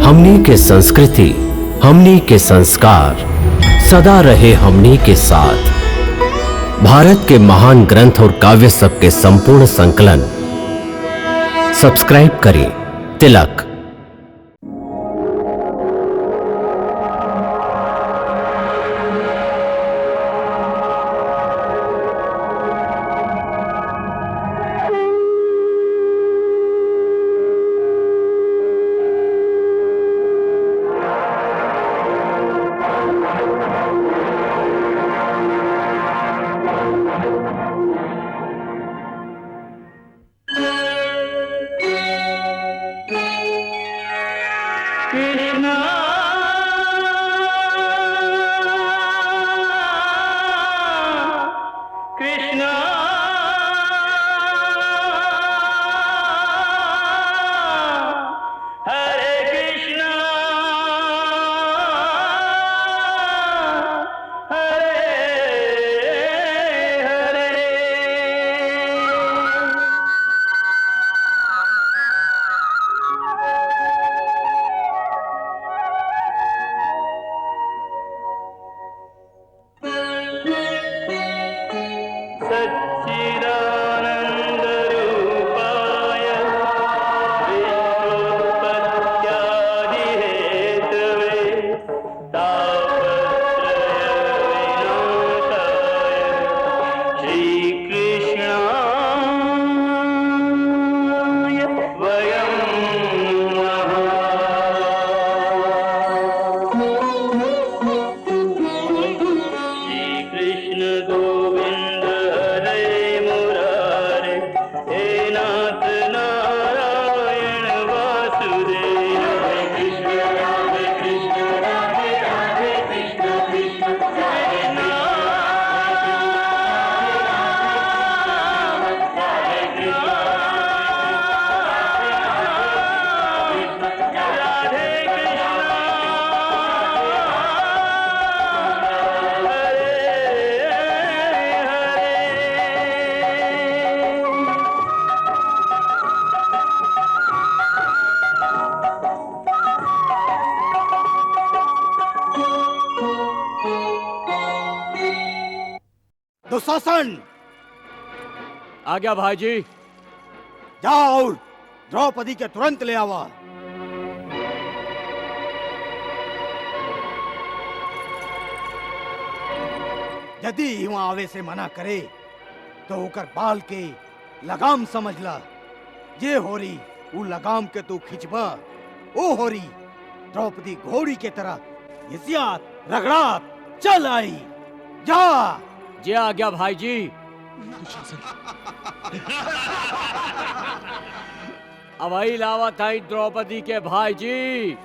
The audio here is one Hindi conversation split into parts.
हमनी के संस्कृति, हमनी के संस्कार सदा रहे हमनी के साथ। भारत के महान ग्रंथ और काव्य सब के संपूर्ण संकलन सब्सक्राइब करें तिलक। दुशासन, आ गया भाईजी। जाओ और द्रौपदी के तुरंत ले आवा। यदि वहां आवे से मना करे तो होकर बाल के लगाम समझ ला। ये होरी वो लगाम के तू खिंचबा, ओ होरी द्रौपदी घोड़ी के तरह इसियात रगड़ात चल आई। जा जे आ गया भाईजी। अब आई लावत आई द्रौपदी के भाईजी।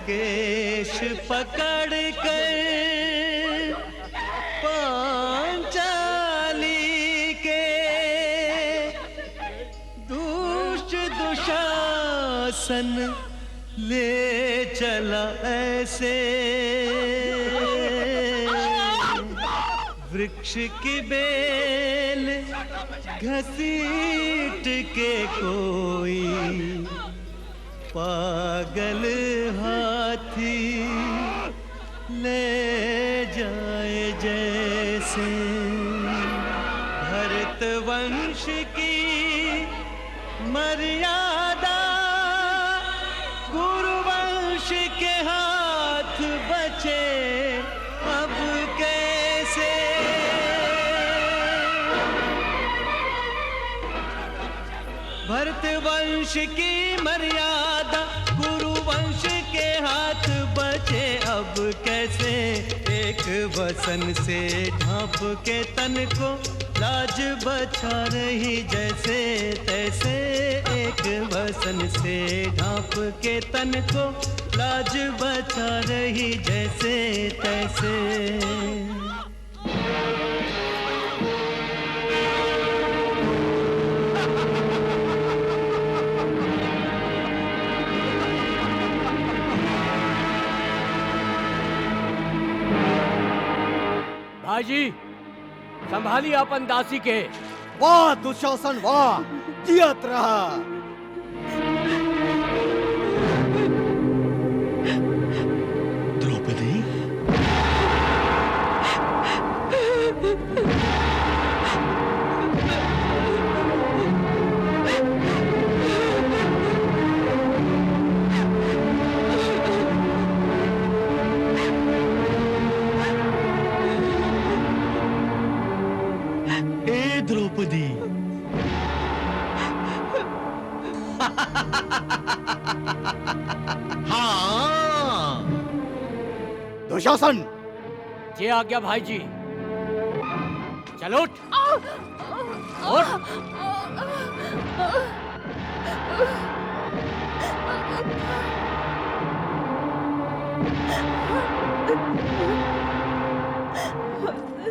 केश पकड़ कर पांचाली के दुशासन ले चला ऐसे। वृक्ष की बेल घसीट के कोई पागल हाथी ले जाए जैसे। भरत वंश की मर्यादा गुरु वंश के हाथ बचे अब कैसे। भरत वंश की मर्यादा गुरु वंश के हाथ बचे अब कैसे। एक वसन से ढांप के तन को लाज बचा रही जैसे तैसे। एक वसन से ढांप के तन को लाज बचा रही जैसे तैसे। भाईजी, संभालिए अपन दासी के। वाह दुशासन वाह, जियत रहा। द्रौपदी, ए द्रौपदी, हाँ, दुशासन, जे आज्ञा भाईजी। चलो उठ। उठ।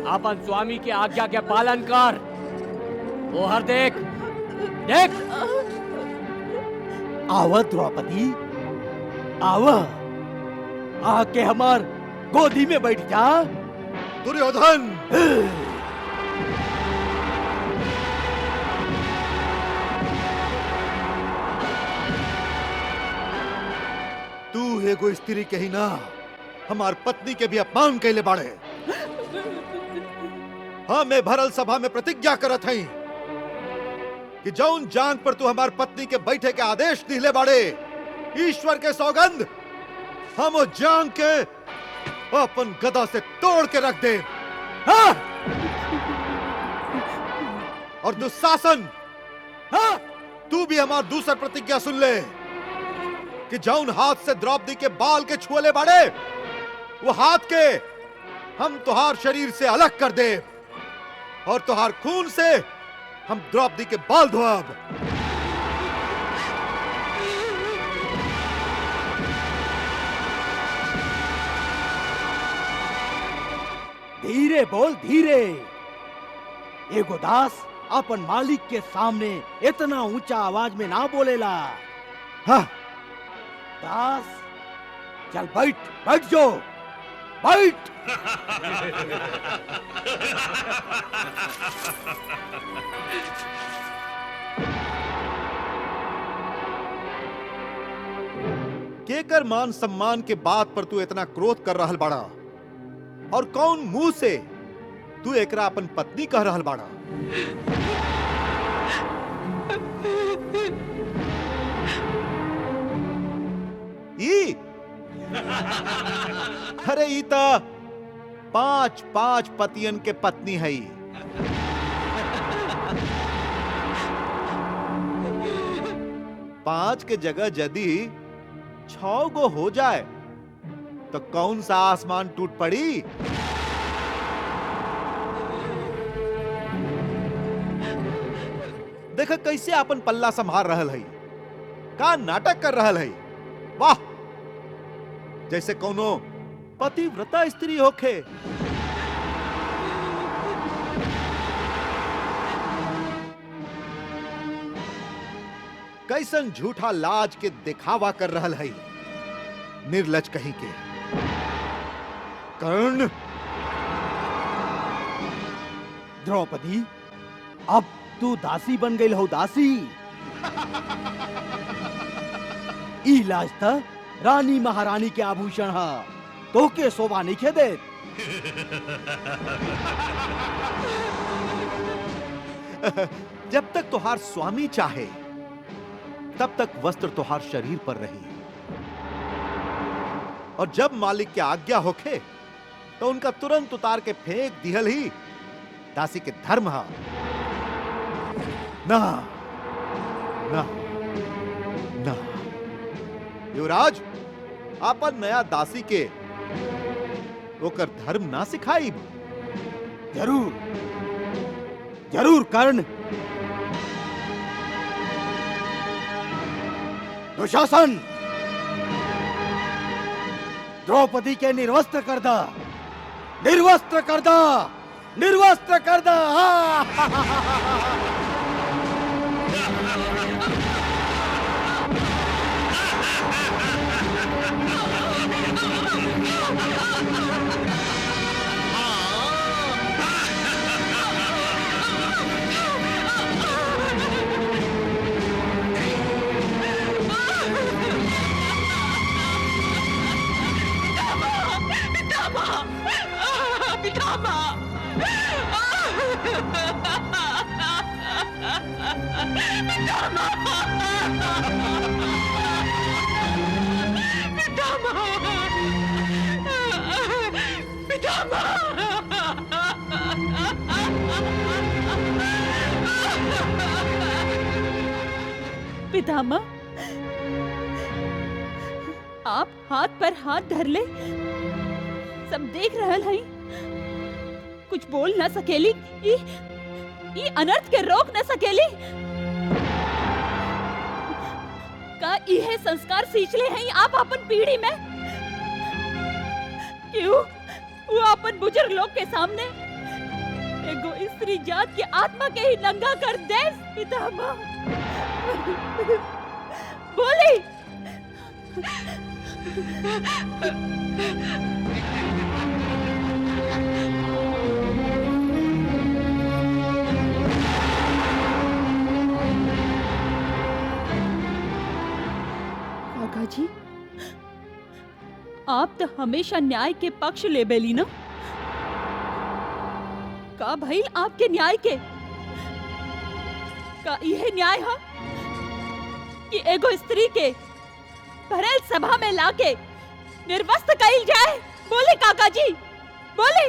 अपन स्वामी के आज्ञा के पालन कर। ओहर देख, देख। आव द्रौपदी, आव, आके हमार गोदी में बैठ जा। दुर्योधन, तू एगो स्त्री के ही ना, हमार पत्नी के भी अपमान कैले बाड़े। हाँ, मैं भरल सभा में प्रतिज्ञा करत हई कि जौन जांग पर तू हमार पत्नी के बैठे के आदेश दिले बाड़े, ईश्वर के सौगंध, हम वो जांग के अपन गदा से तोड़ के रख दे। हाँ? और दुशासन, हाँ? तू भी हमार दूसर प्रतिज्ञा सुन ले कि जौन हाथ से द्रौपदी के बाल के छुअले बाड़े, वो हाथ के हम तुहार शरीर से अलग कर दे और तुहार खून से हम द्रौपदी के बाल धोब। धीरे बोल, धीरे। एगो दास अपन मालिक के सामने इतना ऊंचा आवाज में ना बोलेला। हाँ, दास, चल बैठ, बैठ जो, बैठ। केकर मान सम्मान के बात पर तू इतना क्रोध कर रहल बाड़ा, और कौन मुंह से तू एकरा अपन पत्नी कह रहल बाड़ा? ई अरे ई त 5 पतियन के पत्नी है। पांच के जगह यदि 6 गो हो जाए तो कौन सा आसमान टूट पड़ी? देख कैसे अपन पल्ला संभाल रहल है, का नाटक कर रहल है। वाह, जैसे कोनो पतिव्रता स्त्री होखे। कैसन झूठा लाज के दिखावा कर रहल है, निर्लज कहीं के। कर्ण, द्रौपदी, अब तू दासी बन गई हो, दासी। ई लाज त रानी महारानी के आभूषण हा, तो के शोभा नहीं खे दे। जब तक तुहार स्वामी चाहे तब तक वस्त्र तुहार शरीर पर रही, और जब मालिक की आज्ञा होखे तो उनका तुरंत उतार के फेंक दिहल ही दासी के धर्म हा। ना ना ना, युवराज, आपन नया दासी के ओकर धर्म ना सिखाई। जरूर जरूर कर्ण। दुशासन, द्रौपदी के निर्वस्त्र कर दा, निर्वस्त्र कर दा, निर्वस्त्र कर दा। पितामह, आप हाथ पर हाथ धर ले, सब देख रहल हई, कुछ बोल न सकेली, ई अनर्थ के रोक न सकेली। का इहे संस्कार सींचले हई आप अपन पीढ़ी में? क्यों वो अपन बुजुर्ग लोग के सामने एगो स्त्री जात के आत्मा के ही नंगा कर दे? पितामह बोली। काका जी, आप तो हमेशा न्याय के पक्ष ले बेली ना? का भइल आपके न्याय के? का यह न्याय है कि एगो स्त्री के भरल सभा में लाके निर्वस्त्र कइल जाए? बोले काका जी, बोले।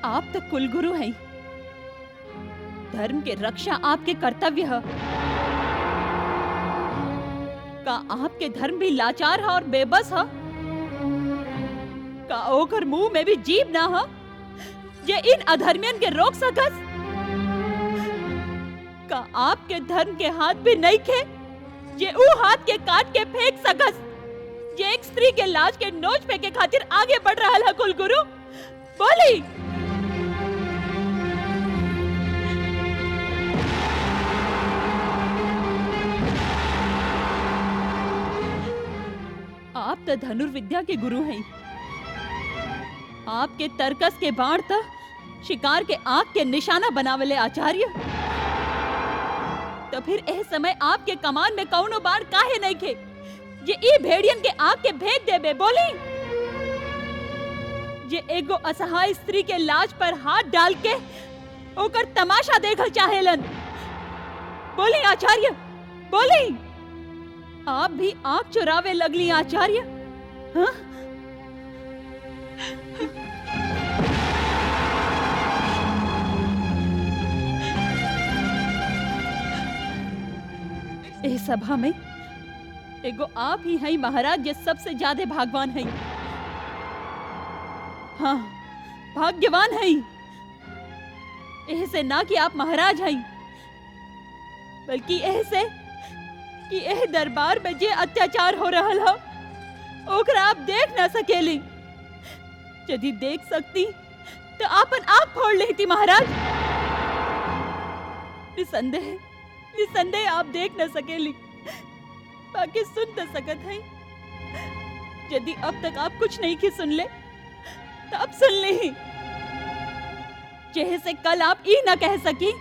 आप तो कुलगुरु हैं, धर्म के रक्षा आपके कर्तव्य है। का आपके धर्म भी लाचार है और बेबस है? का ओकर मुंह में भी जीभ ना है जे इन अधर्मियन के रोक सकस? का आपके धर्म के हाथ भी नहीं खे जे ऊ हाथ के काट के फेंक सकस जे एक स्त्री के लाश के नोच पे के खातिर आगे बढ़ रहा है? कुलगुरु बोली। आप तो धनुर्विद्या के गुरु हैं। आपके तर्कस के बाण तो शिकार के आंख के निशाना बनावले आचार्य। तो फिर एह समय आपके कमान में कौनो बाण काहे नहीं खे जे ई भेड़ियन के आंख के भेद देबे? बोली। जे एगो असहाय स्त्री के लाश पर हाथ डाल के ओकर तमाशा देखल चाहेलन। बोली आचार्य, बोली। आप भी आंख चुरावे लगली आचार्य? हाँ? इस सभा में एगो आप ही हैं महाराज जे सबसे ज्यादा भाग्यवान हैं। हाँ, भाग्यवान हैं। ऐसे ना कि आप महाराज हैं, बल्कि ऐसे कि एह दरबार में जे अत्याचार हो रहा है ओकरा आप देख ना सकेली। यदि देख सकती तो आपन आंख फोड़ लेती महाराज। निसंदेह निसंदेह आप देख न सकेली, बाकी सुन तो सकत है। यदि अब तक आप कुछ नहीं की सुन ले तो अब सुन ले ही। जैसे कल आप ये ना कह सकी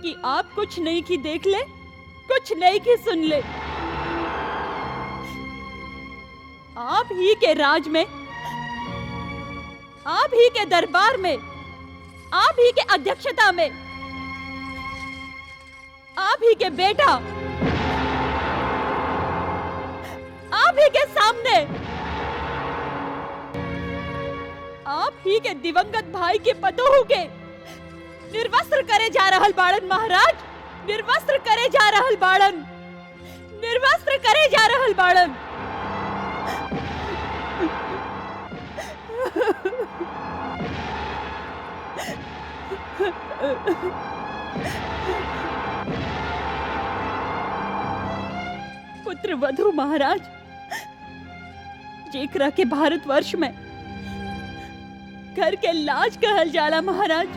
कि आप कुछ नहीं की देख ले, कुछ नहीं की सुन ले। आप ही के राज में, आप ही के दरबार में, आप ही के अध्यक्षता में, आप ही के बेटा, आप ही के सामने, आप ही के दिवंगत भाई के पतोहू के निर्वस्त्र करे जा रहल बाड़न महाराज। निर्वस्त्र करे जा रहल बाड़न, निर्वस्त्र करे जा रहल बाड़न। पुत्र वधु महाराज, जेकरा के भारतवर्ष में घर के लाज कहल जाला महाराज,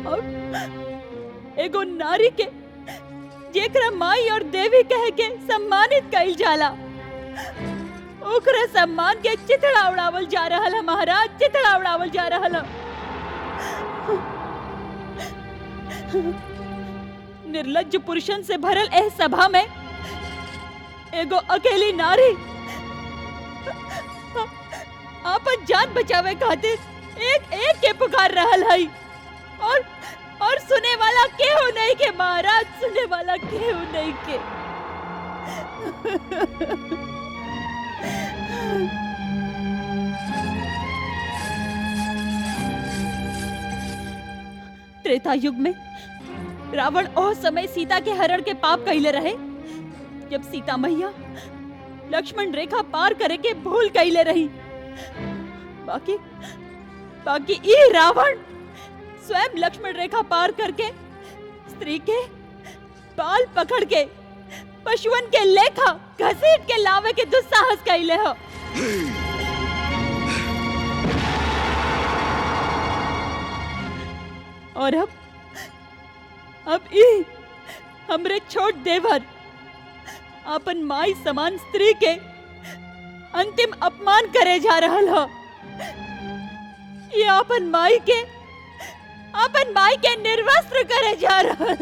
और एगो नारी के जेकरा माई और देवी कह के सम्मानित कइल जाला। ओकरे सम्मान के चितड़ा उड़ावल जा रहल है महाराज, चितड़ा उड़ावल जा रहल है। निर्लज्ज पुरुषन से भरल एह सभा में एगो अकेली नारी आपन जान बचावे खातिर एक एक के पुकार रहल है और सुने वाला केहू नहीं के महाराज, सुने वाला केहू नहीं के। त्रेता युग में रावण ओह समय सीता के हरण के पाप कइले रहे जब सीता मैया लक्ष्मण रेखा पार करे के भूल कइले रही। बाकी ई रावण स्वयं लक्ष्मण रेखा पार करके स्त्री के बाल पकड़ के पशुअन के लेखा घसीट के लावे के दुस्साहस कइले हो। और अब ई हमरे छोट देवर अपन माई समान स्त्री के अंतिम अपमान करे जा रहल हो। ये अपन माई के निर्वस्त्र करे जा रहल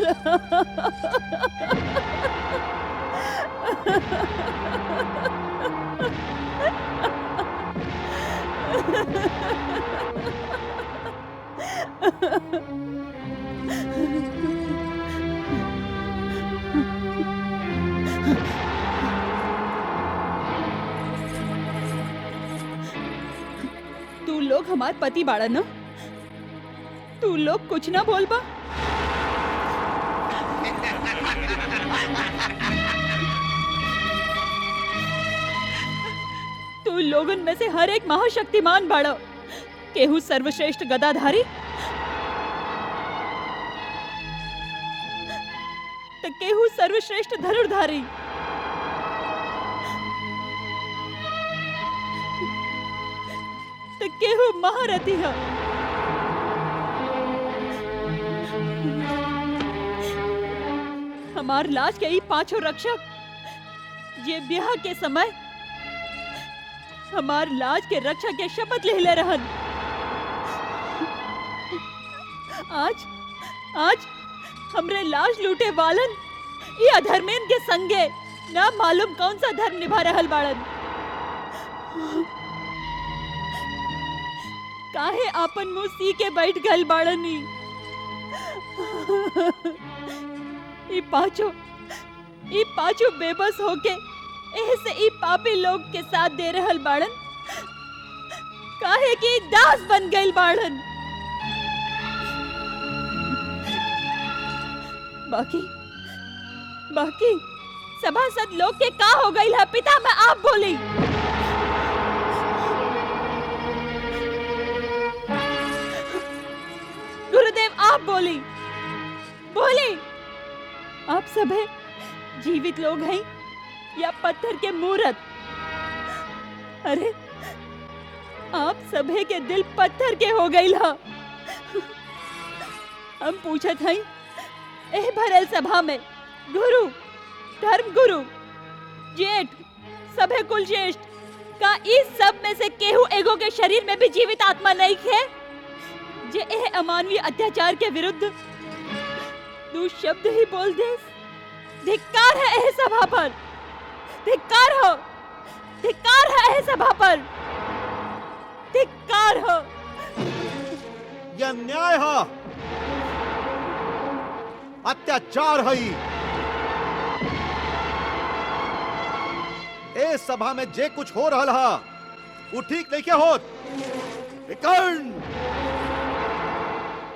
तू लोग हमार पति बाड़ा न, तू लोग कुछ ना बोलबा। तू लोगन में से हर एक महाशक्तिमान बाड़ा, केहू सर्वश्रेष्ठ गदाधारी तो केहू सर्वश्रेष्ठ धनुर्धारी। तो केहू महारथी है। हमार लाज के ई पांचों रक्षक ये ब्याह के समय हमार लाज के रक्षा के शपथ ले रहन। आज हमरे लाज लूटे वालन ये अधर्मेन के संगे ना मालूम कौन सा धर्म निभा रहल बाड़न। काहे आपन मुंह सी के बैठ गल बाड़नी। ई पांचों बेबस होके ऐसे ई पापी लोग के साथ दे रहल बाड़न, काहे कि दास बन गइल बाड़न। बाकी सभासद लोग के का हो गइल है पिता, मैं आप बोली। गुरुदेव आप बोली। आप सभी जीवित लोग हैं या पत्थर के मूर्त? अरे आप सभी के दिल पत्थर के हो गई ला। हम पूछत हैं एह भरल सभा में गुरु, धर्म गुरु, जेठ, सभे कुल ज्येष्ठ का इस सब में से केहू एगो के शरीर में भी जीवित आत्मा नहीं है जे एह अमानवीय अत्याचार के विरुद्ध दो शब्द ही बोल दे। धिक्कार है एह सभा पर, धिक्कार है एह सभा पर, धिक्कार हो। यह अन्याय है, अत्याचार है। ए सभा में जे कुछ हो रहा है वो ठीक नहीं क्या होत। विकर्ण,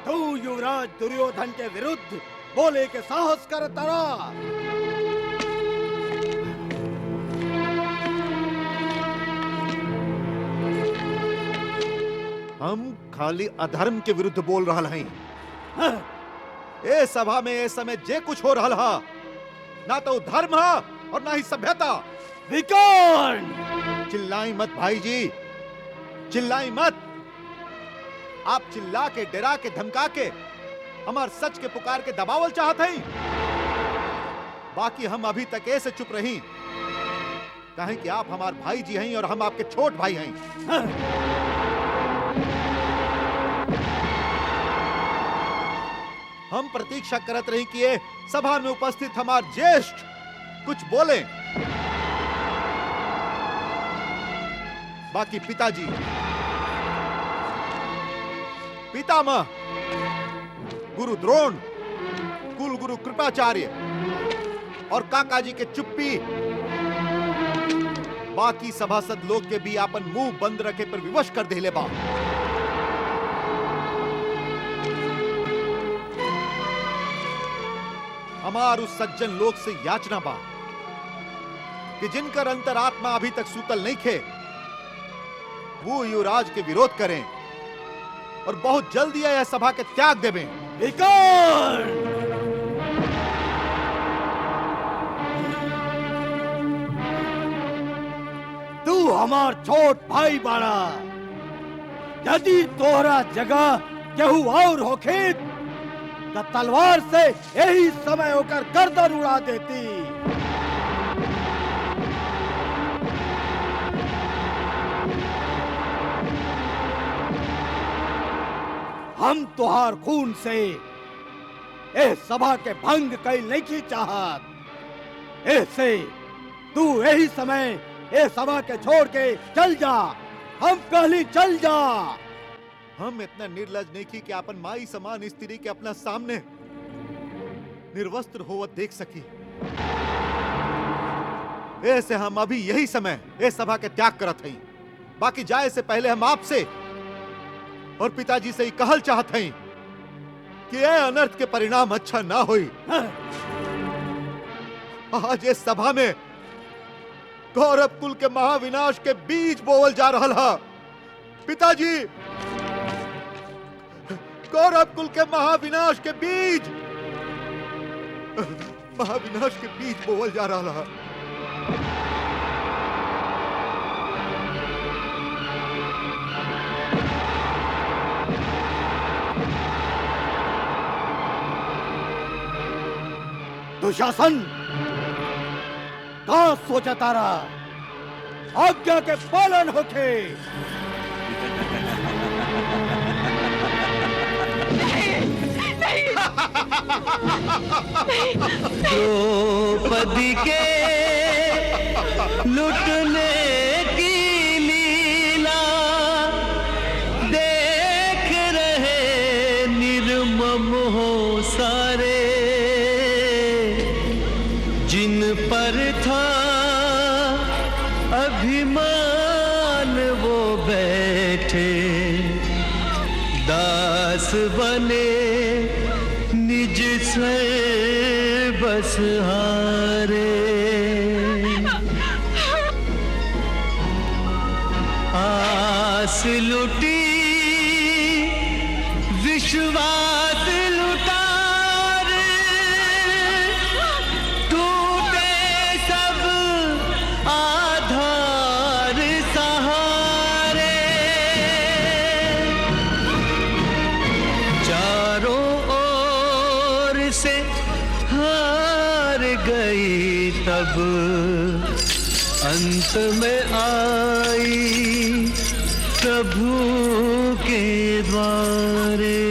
तू युवराज दुर्योधन के विरुद्ध बोले के साहस कर तारा। हम खाली अधर्म के विरुद्ध बोल रहा हैं। ए सभा में ए समय जे कुछ हो रहा है ना तो धर्म है और ना ही सभ्यता। विकर्ण, चिल्लाई मत भाई जी, चिल्लाई मत। आप चिल्ला के, डरा के, धमका के हमार सच के पुकार के दबावल चाहते हैं। बाकी हम अभी तक ऐसे चुप रही कहें कि आप हमारे भाई जी हैं और हम आपके छोट भाई हैं। हम प्रतीक्षा करत रही कि ये सभा में उपस्थित हमारे ज्येष्ठ कुछ बोले। बाकी पिताजी, पितामह, गुरु द्रोण, कुल गुरु कृपाचार्य और काकाजी के चुप्पी, बाकी सभासद लोग के भी आपन मुंह बंद रखे पर विवश कर देले बा। हमार उस सज्जन लोग से याचना बा कि जिनकर अंतरात्मा अभी तक सूतल नहीं खे, वो युवराज के विरोध करें और बहुत जल्दी यह सभा के त्याग देवें। तू हमार छोट भाई बाड़ा, यदि तोहरा जगह केहू और होखे तो तलवार से यही समय होकर गर्दन उड़ा देती। हम तुहार खून से ए सभा के भंग कई नहीं चाहत। ऐसे तू यही समय ए सभा के छोड़ के चल जा। हम कहली चल जा। हम इतना निर्लज नहीं की कि अपन माई समान स्त्री के अपना सामने निर्वस्त्र होवत देख सकी। ऐसे हम अभी यही समय इस सभा के त्याग करत हई। बाकी जाए से पहले हम आपसे और पिताजी से ही कहल चाहत हई कि यह अनर्थ के परिणाम अच्छा ना होई। आज इस सभा में कौरव कुल के महाविनाश के बीज बोवल जा रहल है। पिताजी, कौरव कुल के महाविनाश के बीज बोवल जा रहा है। दुशासन, का सोचा तारा? आज्ञा के पालन होके। द्रौपदी के लुटने की लीला देख रहे निर्मम हो सारे। जिन पर था अभिमान वो बैठे दास बने निज से बस हारे। आस लुटी विश्वास लुटा रे, टूटे सब आधार सहारे। चारों ओर से हार गई तब अंत में आई प्रभु के द्वारे।